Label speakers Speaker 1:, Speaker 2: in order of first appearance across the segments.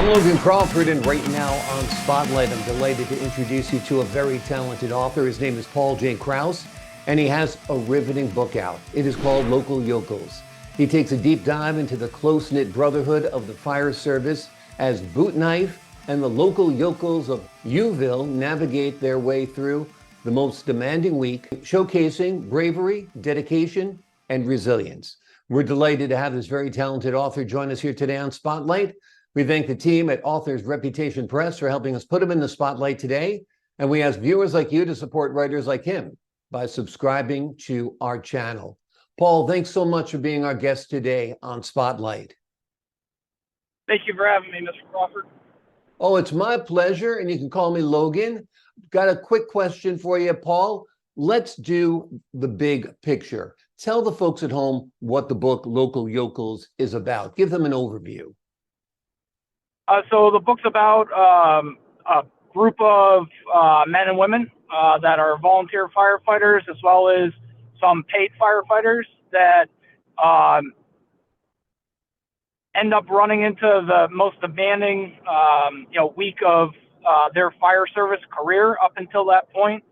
Speaker 1: I'm Logan Crawford, and right now on Spotlight, I'm delighted to introduce you to a very talented author. His name is Paul J. Krause, and he has a riveting book out. It is called Local Yokels. He takes a deep dive into the close-knit brotherhood of the fire service as Bootknife and the local yokels of Uville navigate their way through the most demanding week, showcasing bravery, dedication, and resilience. We're delighted to have this very talented author join us here today on Spotlight. We thank the team at Authors Reputation Press for helping us put him in the spotlight today. And we ask viewers like you to support writers like him by subscribing to our channel. Paul, thanks so much for being our guest today on Spotlight.
Speaker 2: Thank you for having me, Mr. Crawford.
Speaker 1: Oh, it's my pleasure, and you can call me Logan. Got a quick question for you, Paul. Let's do the big picture. Tell the folks at home what the book Local Yokels is about. Give them an overview.
Speaker 2: So the book's about a group of men and women that are volunteer firefighters, as well as some paid firefighters that end up running into the most demanding, week of their fire service career up until that point.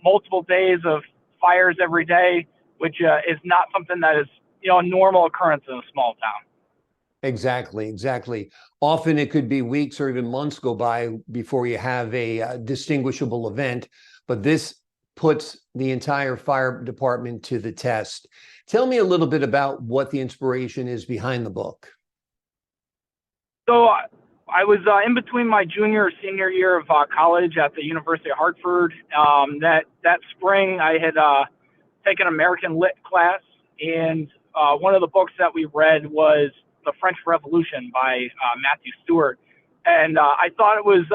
Speaker 2: Multiple days of fires every day, which is not something that is, a normal occurrence in a small town.
Speaker 1: Exactly. Often it could be weeks or even months go by before you have a distinguishable event, but this puts the entire fire department to the test. Tell me a little bit about what the inspiration is behind the book.
Speaker 2: So I was in between my junior or senior year of college at the University of Hartford. That spring I had taken American Lit class, and one of the books that we read was The French Revolution by Matthew Stewart. And I thought it was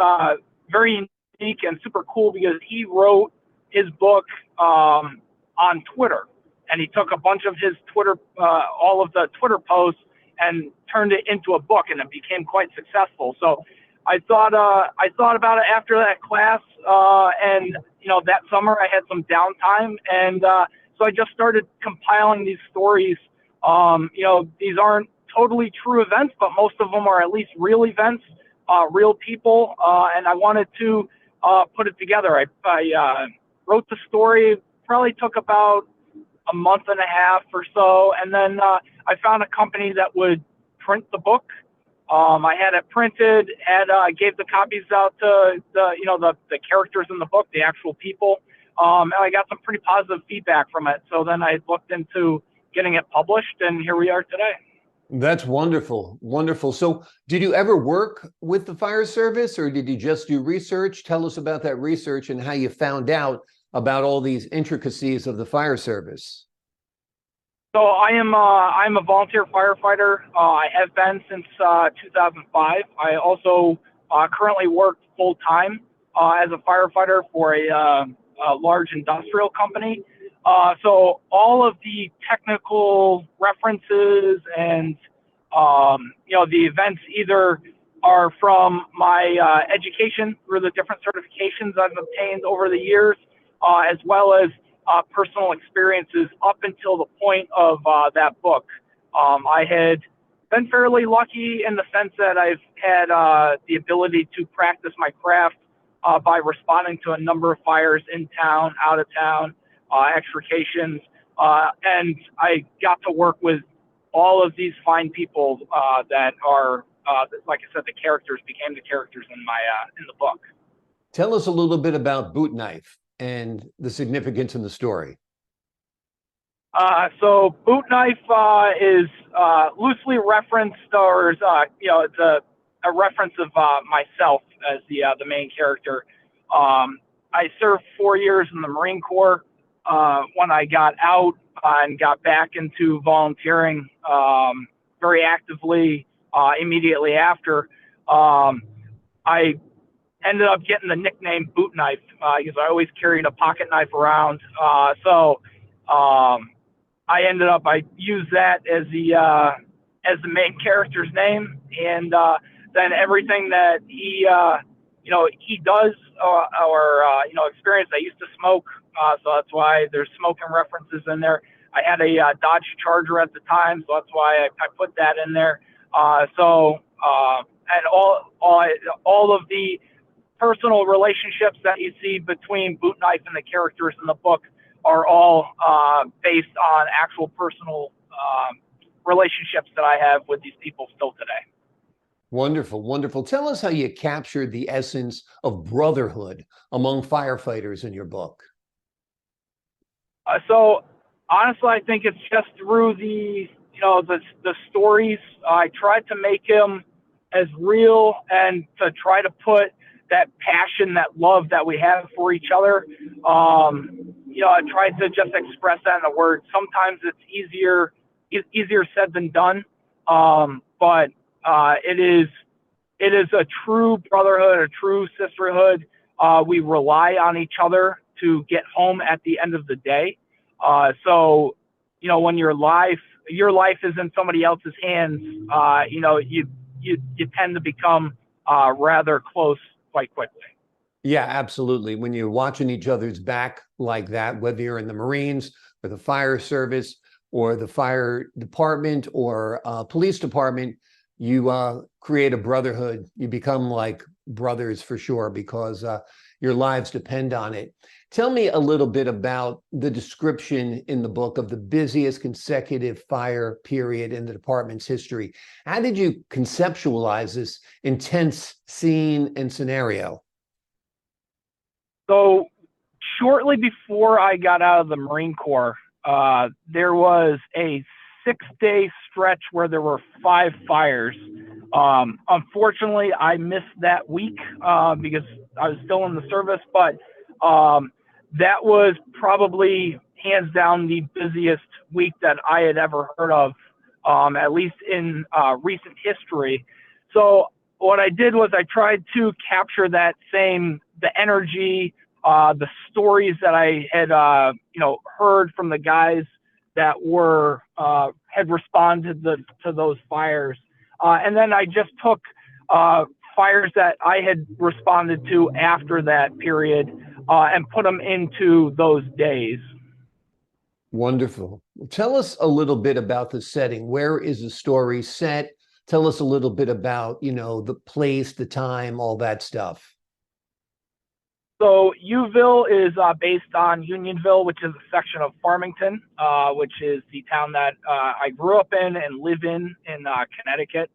Speaker 2: very unique and super cool because he wrote his book on Twitter. And he took a bunch of his all of the Twitter posts and turned it into a book, and it became quite successful. So I thought about it after that class, and that summer I had some downtime, and so I just started compiling these stories. These aren't totally true events, but most of them are at least real events, real people, and I wanted to put it together. I wrote the story, probably took about a month and a half or so, and then I found a company that would print the book. I had it printed, and gave the copies out to the characters in the book, the actual people, and I got some pretty positive feedback from it. So then I looked into getting it published, and here we are today.
Speaker 1: That's wonderful. So did you ever work with the fire service, or did you just do research? Tell us about that research and how you found out about all these intricacies of the fire service.
Speaker 2: So I'm a volunteer firefighter. I have been since 2005. I also currently work full-time as a firefighter for a large industrial company. So all of the technical references and, the events either are from my education through the different certifications I've obtained over the years, as well as personal experiences up until the point of that book. I had been fairly lucky in the sense that I've had the ability to practice my craft by responding to a number of fires in town, out of town, extrications, and I got to work with all of these fine people that are, like I said, the characters became the characters in the book.
Speaker 1: Tell us a little bit about Bootknife and the significance in the story.
Speaker 2: So Bootknife is loosely referenced, or is it's a reference of myself as the main character. I served 4 years in the Marine Corps. When I got out and got back into volunteering very actively immediately after, I ended up getting the nickname Bootknife because I always carried a pocket knife around. So I used that as the main character's name, and then everything that he does or experience. I used to smoke, so that's why there's smoking references in there. I had a Dodge Charger at the time, so that's why I put that in there. So and all of the personal relationships that you see between Bootknife and the characters in the book are all based on actual personal relationships that I have with these people still today.
Speaker 1: Wonderful, wonderful. Tell us how you captured the essence of brotherhood among firefighters in your book.
Speaker 2: So honestly, I think it's just through the stories. I tried to make them as real and to try to put that passion, that love that we have for each other. I tried to just express that in a word. Sometimes it's easier said than done. But it is a true brotherhood, a true sisterhood. We rely on each other to get home at the end of the day. So when your life is in somebody else's hands, you tend to become rather close quite quickly.
Speaker 1: Yeah, absolutely. When you're watching each other's back like that, whether you're in the Marines or the fire service or the fire department or police department, you create a brotherhood. You become like brothers for sure, because your lives depend on it. Tell me a little bit about the description in the book of the busiest consecutive fire period in the department's history. How did you conceptualize this intense scene and scenario?
Speaker 2: So shortly before I got out of the Marine Corps, there was a 6-day stretch where there were 5 fires. Unfortunately, I missed that week because I was still in the service, but that was probably hands down the busiest week that I had ever heard of, at least in recent history. So what I did was I tried to capture that the energy, the stories that I had, heard from the guys that had responded to those fires. And then I just took fires that I had responded to after that period and put them into those days.
Speaker 1: Wonderful. Tell us a little bit about the setting. Where is the story set? Tell us a little bit about, the place, the time, all that stuff.
Speaker 2: So Uville is based on Unionville, which is a section of Farmington, which is the town that I grew up in and live in Connecticut.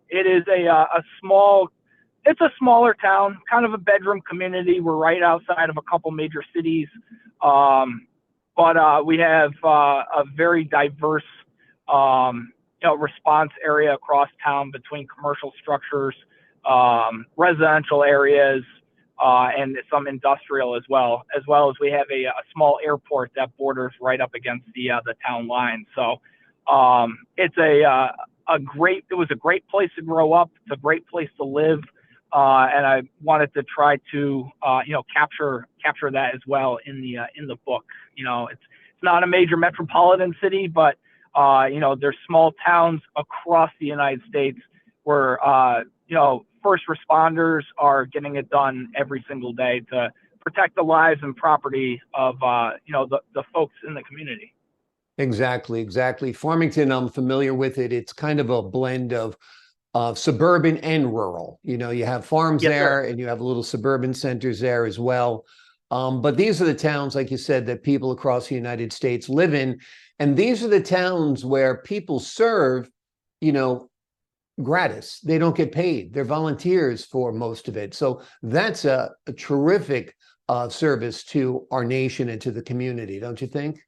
Speaker 2: It is a smaller town, kind of a bedroom community. We're right outside of a couple major cities, but we have a very diverse response area across town between commercial structures, residential areas, and some industrial as well as we have a small airport that borders right up against the town line. So it was a great place to grow up. It's a great place to live, and I wanted to try to capture that as well in the book. It's not a major metropolitan city, but there's small towns across the United States where first responders are getting it done every single day to protect the lives and property of the folks in the community.
Speaker 1: Exactly. Farmington, I'm familiar with it. It's kind of a blend of suburban and rural. You have farms there, and you have little suburban centers there as well. But these are the towns, like you said, that people across the United States live in. And these are the towns where people serve, gratis. They don't get paid. They're volunteers for most of it. So that's a terrific service to our nation and to the community, don't you think?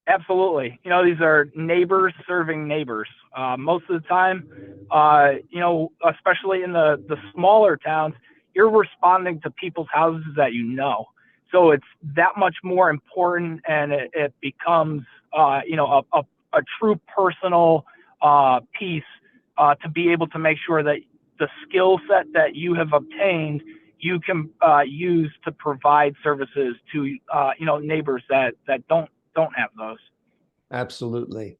Speaker 2: Absolutely. These are neighbors serving neighbors. Most of the time, especially in the smaller towns, you're responding to people's houses that you know. So it's that much more important, and it becomes, a true personal piece to be able to make sure that the skill set that you have obtained, you can use to provide services to, neighbors that don't have those.
Speaker 1: Absolutely.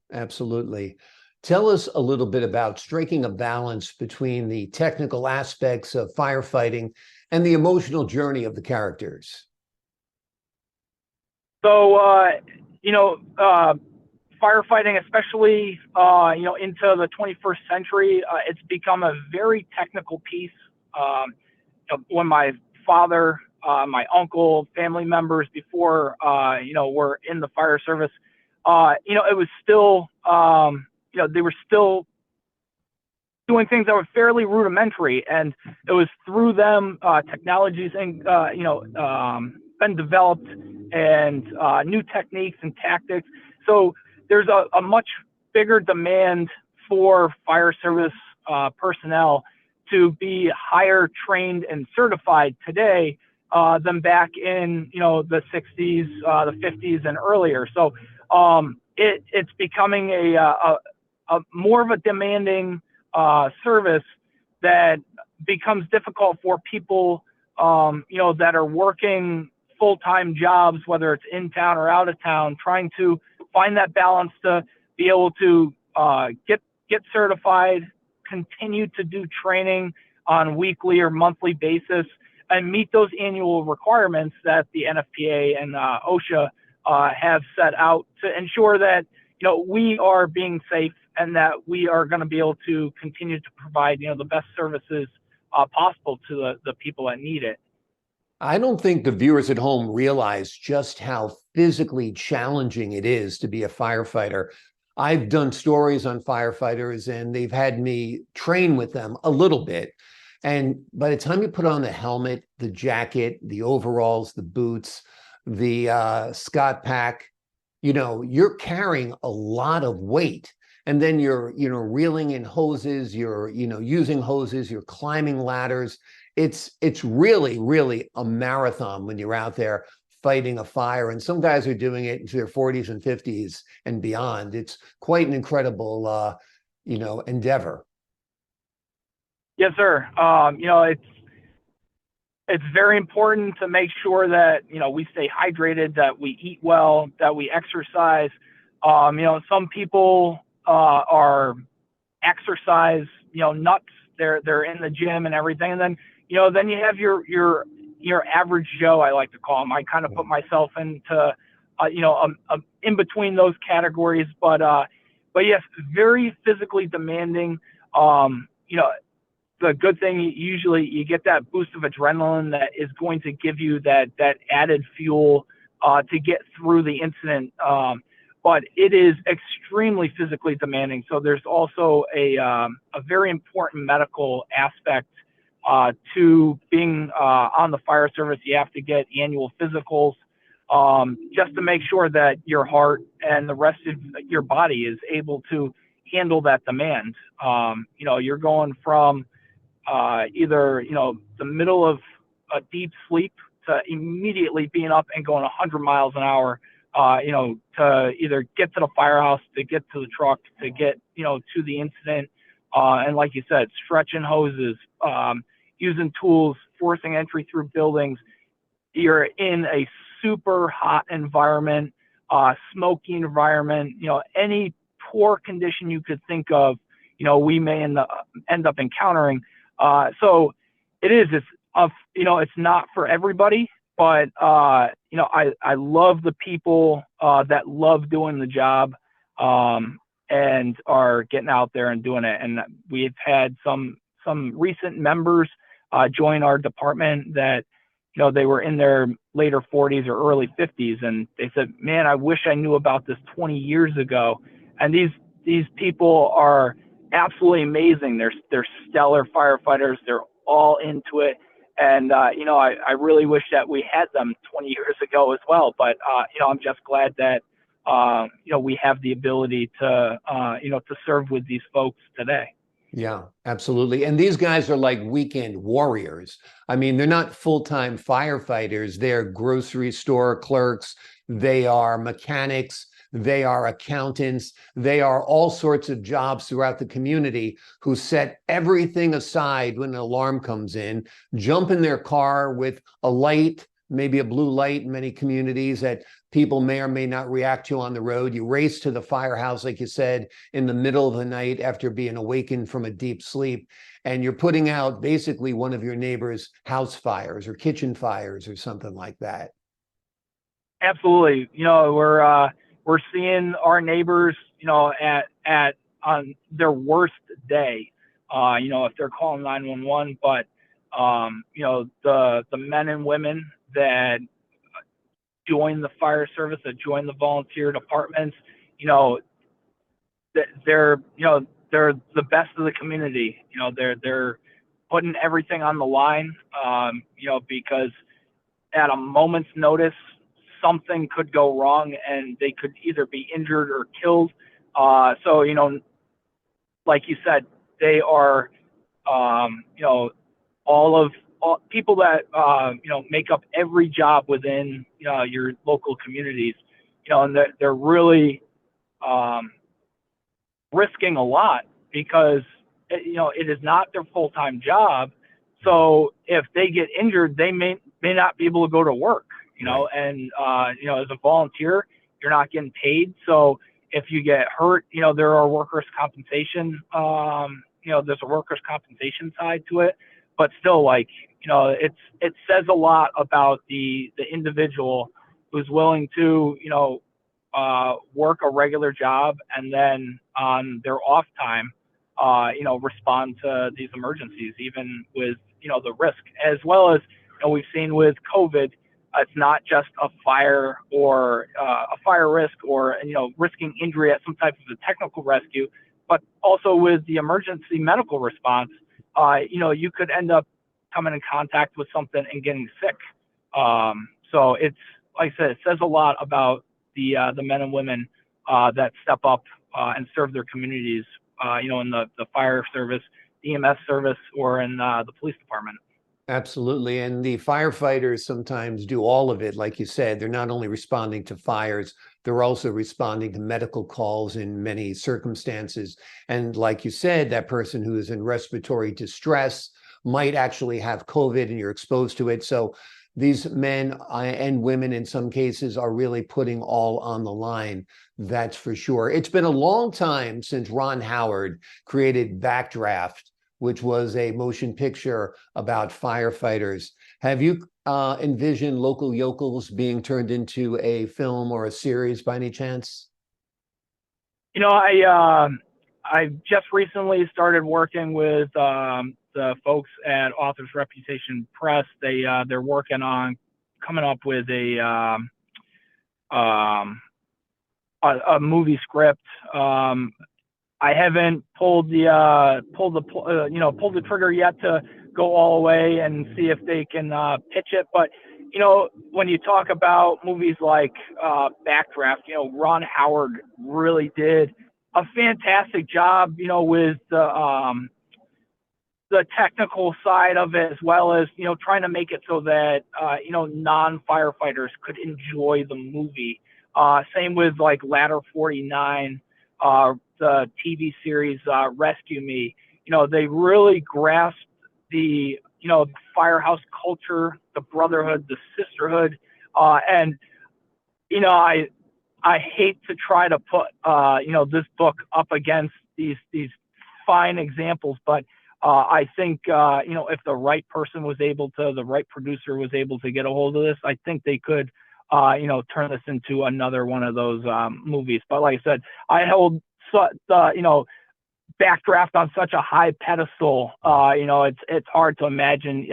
Speaker 1: Tell us a little bit about striking a balance between the technical aspects of firefighting and the emotional journey of the characters.
Speaker 2: So, firefighting, especially into the 21st century, it's become a very technical piece. When my father, my uncle, family members before were in the fire service, it was still they were still doing things that were fairly rudimentary, and it was through them technologies and been developed, and new techniques and tactics. So there's a much bigger demand for fire service personnel to be higher trained and certified today than back in the 60s, the 50s, and earlier. So it's becoming a more of a demanding service that becomes difficult for people that are working full-time jobs, whether it's in town or out of town, trying to find that balance to be able to get certified, continue to do training on weekly or monthly basis, and meet those annual requirements that the NFPA and OSHA have set out to ensure that we are being safe, and that we are going to be able to continue to provide the best services possible to the people that need it.
Speaker 1: I don't think the viewers at home realize just how physically challenging it is to be a firefighter. I've done stories on firefighters, and they've had me train with them a little bit. And by the time you put on the helmet, the jacket, the overalls, the boots, the Scott pack, you're carrying a lot of weight. And then you're, reeling in hoses, you're, using hoses, you're climbing ladders. It's really, really a marathon when you're out there fighting a fire. And some guys are doing it into their 40s and 50s and beyond. It's quite an incredible, endeavor.
Speaker 2: Yes, sir. It's very important to make sure that, we stay hydrated, that we eat well, that we exercise. Some people are exercise, nuts. They're in the gym and everything. And then, then you have your average Joe, I like to call them. I kind of put myself into, in between those categories, but yes, very physically demanding. The good thing, usually you get that boost of adrenaline that is going to give you that added fuel to get through the incident. But it is extremely physically demanding. So there's also a very important medical aspect to being on the fire service. You have to get annual physicals just to make sure that your heart and the rest of your body is able to handle that demand. You're going from either, the middle of a deep sleep to immediately being up and going 100 miles an hour, to either get to the firehouse, to get to the truck, to get, to the incident. And like you said, stretching hoses, using tools, forcing entry through buildings. You're in a super hot environment, smoky environment, any poor condition you could think of, we may end up encountering. So it's not for everybody, but, I love the people that love doing the job and are getting out there and doing it. And we've had some recent members join our department that, they were in their later 40s or early 50s, and they said, man, I wish I knew about this 20 years ago. And these people are absolutely amazing. They're stellar firefighters. They're all into it. And, I really wish that we had them 20 years ago as well. But, I'm just glad that, we have the ability to, to serve with these folks today.
Speaker 1: Yeah, absolutely. And these guys are like weekend warriors. I mean, they're not full-time firefighters. They're grocery store clerks. They are mechanics. They are accountants. They are all sorts of jobs throughout the community who set everything aside when an alarm comes in, jump in their car with a light, maybe a blue light in many communities that people may or may not react to on the road. You race to the firehouse, like you said, in the middle of the night after being awakened from a deep sleep. And you're putting out basically one of your neighbor's house fires or kitchen fires or something like that.
Speaker 2: Absolutely. We're we're seeing our neighbors, at on their worst day, if they're calling 911. But the men and women that join the fire service, that join the volunteer departments, they're they're the best of the community. They're putting everything on the line, because at a moment's notice, something could go wrong and they could either be injured or killed. So, like you said, they are, all people that, make up every job within, your local communities, and they're really, risking a lot because, it is not their full-time job. So if they get injured, they may not be able to go to work,
Speaker 1: Right.
Speaker 2: and, as a volunteer, you're not getting paid. So if you get hurt, there are workers' compensation, there's a workers' compensation side to it, but still, like, it says a lot about the individual who's willing to, work a regular job and then on their off time, respond to these emergencies, even with, the risk, as well as, we've seen with COVID. It's not just a fire or a fire risk or, risking injury at some type of a technical rescue, but also with the emergency medical response, you could end up coming in contact with something and getting sick. So it's, like I said, it says a lot about the men and women that step up and serve their communities, in the fire service, EMS service, or in the police department.
Speaker 1: Absolutely. And the firefighters sometimes do all of it. Like you said, they're not only responding to fires, they're also responding to medical calls in many circumstances. And like you said, that person who is in respiratory distress might actually have COVID and you're exposed to it. So these men and women in some cases are really putting all on the line. That's for sure. It's been a long time since Ron Howard created Backdraft, which was a motion picture about firefighters. Have you envisioned Local Yokels being turned into a film or a series by any chance?
Speaker 2: I just recently started working with the folks at Authors Reputation Press. They're working on coming up with a movie script. I haven't pulled the trigger yet to go all the way and see if they can pitch it. But when you talk about movies like Backdraft, Ron Howard really did a fantastic job, with the technical side of it, as well as trying to make it so that non-firefighters could enjoy the movie. Same with like Ladder 49. The TV series Rescue Me. They really grasped the firehouse culture, the brotherhood, the sisterhood, and I hate to try to put this book up against these fine examples, but I think if the right person was able to, the right producer was able to get a hold of this, I think they could turn this into another one of those movies. But like I said, I hold Backdraft on such a high pedestal. It's hard to imagine,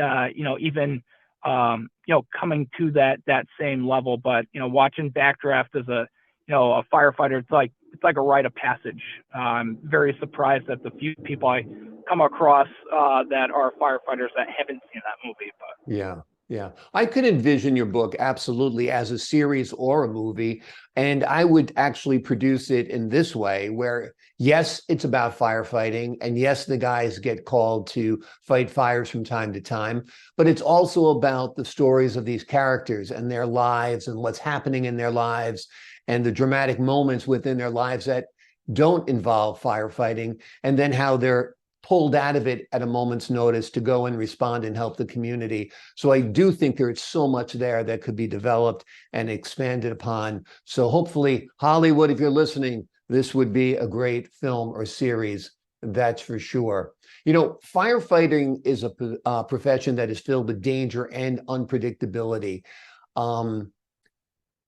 Speaker 2: even coming to that same level. But watching Backdraft as a firefighter, it's like a rite of passage. I'm very surprised at the few people I come across that are firefighters that haven't seen that movie. But
Speaker 1: Yeah. Yeah, I could envision your book absolutely as a series or a movie, and I would actually produce it in this way where, yes, it's about firefighting, and yes, the guys get called to fight fires from time to time, but it's also about the stories of these characters and their lives and what's happening in their lives and the dramatic moments within their lives that don't involve firefighting, and then how they're pulled out of it at a moment's notice to go and respond and help the community. So I do think there's so much there that could be developed and expanded upon. So hopefully, Hollywood, if you're listening, this would be a great film or series, that's for sure. Firefighting is a profession that is filled with danger and unpredictability.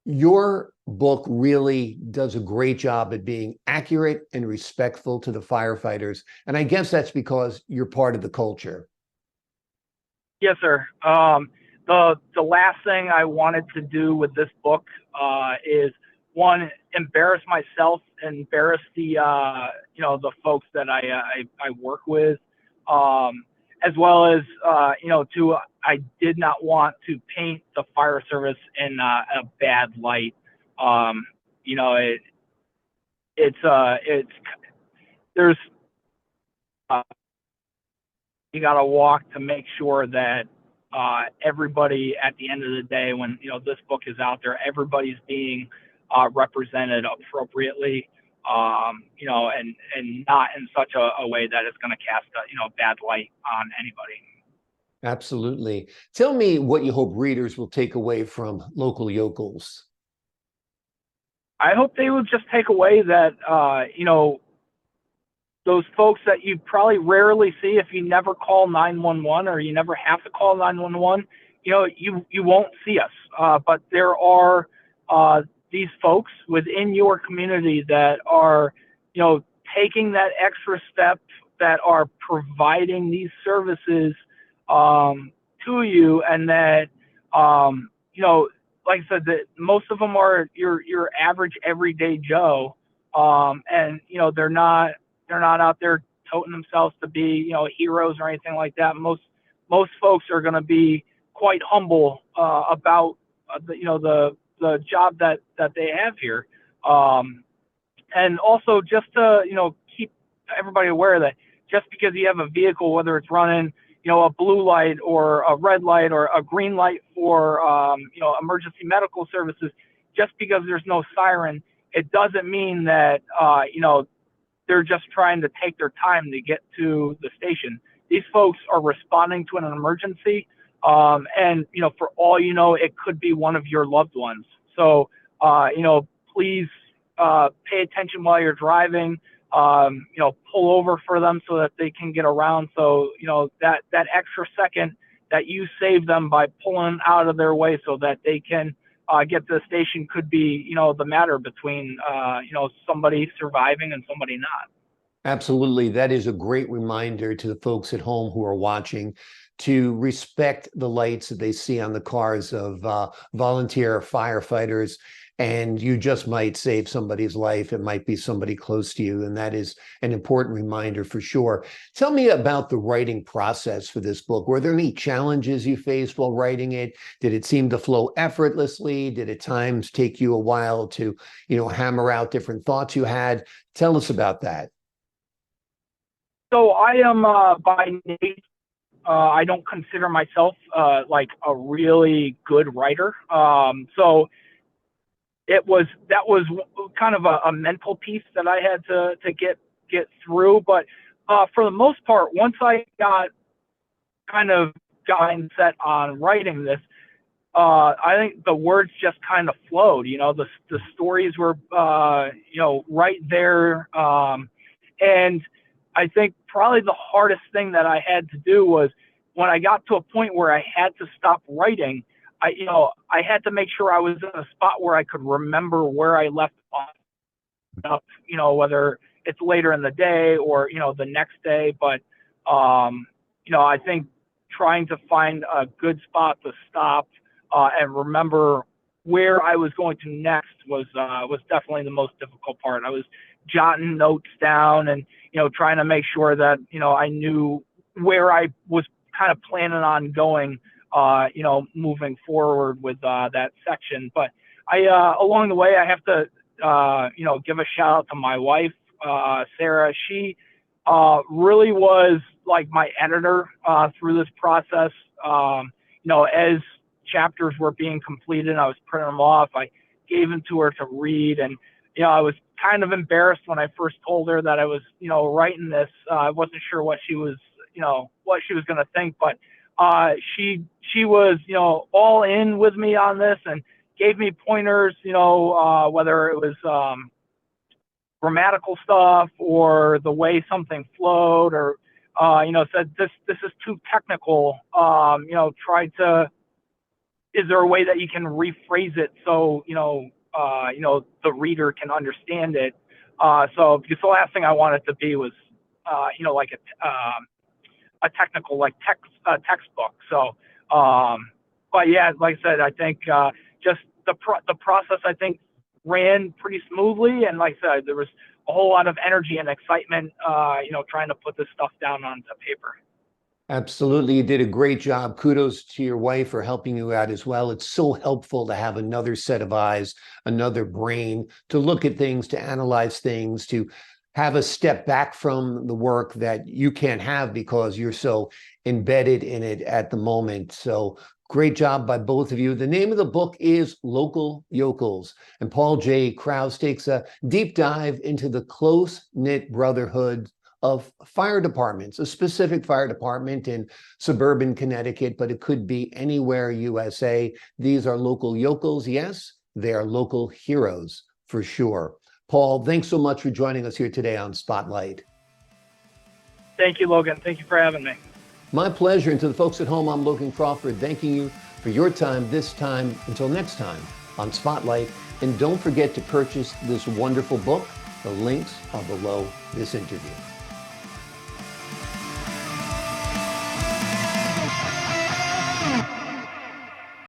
Speaker 1: Your book really does a great job at being accurate and respectful to the firefighters. And I guess that's because you're part of the culture.
Speaker 2: Yes, sir. The last thing I wanted to do with this book is one, embarrass myself, embarrass the the folks that I work with, as well as two. I did not want to paint the fire service in a bad light. Um, you know, it's there's you got to walk to make sure that everybody at the end of the day, when this book is out there, everybody's being represented appropriately, and not in such a way that it's going to cast a bad light on anybody.
Speaker 1: Absolutely. Tell me what you hope readers will take away from Local Yokels.
Speaker 2: I hope they would just take away that those folks that you probably rarely see if you never call 911 or you never have to call 911, you won't see us. But there are these folks within your community that are, taking that extra step, that are providing these services to you, and that, like I said, that most of them are your average everyday Joe, and they're not out there toting themselves to be, heroes or anything like that. Most folks are going to be quite humble about the job that they have here, and also just to keep everybody aware that just because you have a vehicle, whether it's running a blue light or a red light or a green light for emergency medical services, just because there's no siren, it doesn't mean that they're just trying to take their time to get to the station. These folks are responding to an emergency, and for all it could be one of your loved ones. So please pay attention while you're driving. Pull over for them so that they can get around. So that extra second that you save them by pulling out of their way so that they can get to the station could be, the matter between, somebody surviving and somebody not.
Speaker 1: Absolutely. That is a great reminder to the folks at home who are watching to respect the lights that they see on the cars of volunteer firefighters. And you just might save somebody's life. It might be somebody close to you. And that is an important reminder for sure. Tell me about the writing process for this book. Were there any challenges you faced while writing it? Did it seem to flow effortlessly? Did it at times take you a while to, hammer out different thoughts you had? Tell us about that.
Speaker 2: So I am by nature, I don't consider myself like a really good writer. So that was kind of a mental piece that I had to get through. But for the most part, once I got set on writing this, I think the words just kind of flowed. The stories were right there, and I think probably the hardest thing that I had to do was when I got to a point where I had to stop writing. I had to make sure I was in a spot where I could remember where I left off, whether it's later in the day or, the next day. But, I think trying to find a good spot to stop and remember where I was going to next was definitely the most difficult part. I was jotting notes down and, trying to make sure that, I knew where I was kind of planning on going, moving forward with that section. But along the way, I have to, give a shout out to my wife, Sarah. She really was like my editor through this process. As chapters were being completed, I was printing them off. I gave them to her to read, and I was kind of embarrassed when I first told her that I was, writing this. I wasn't sure what she was, going to think, but she was, all in with me on this and gave me pointers, whether it was grammatical stuff or the way something flowed, or said this is too technical. Tried to is there a way that you can rephrase it so, the reader can understand it? So because the last thing I wanted to be was, like a technical, like textbook. So, but yeah, like I said, I think just the process, I think, ran pretty smoothly. And like I said, there was a whole lot of energy and excitement, trying to put this stuff down onto paper.
Speaker 1: Absolutely. You did a great job. Kudos to your wife for helping you out as well. It's so helpful to have another set of eyes, another brain to look at things, to analyze things, to have a step back from the work that you can't have because you're so embedded in it at the moment. So great job by both of you. The name of the book is Local Yokels, and Paul J. Krause takes a deep dive into the close-knit brotherhood of fire departments, a specific fire department in suburban Connecticut, but it could be anywhere USA. These are local yokels, yes, they are local heroes for sure. Paul, thanks so much for joining us here today on Spotlight.
Speaker 2: Thank you, Logan. Thank you for having me.
Speaker 1: My pleasure. And to the folks at home, I'm Logan Crawford, thanking you for your time this time. Until next time on Spotlight. And don't forget to purchase this wonderful book. The links are below this interview.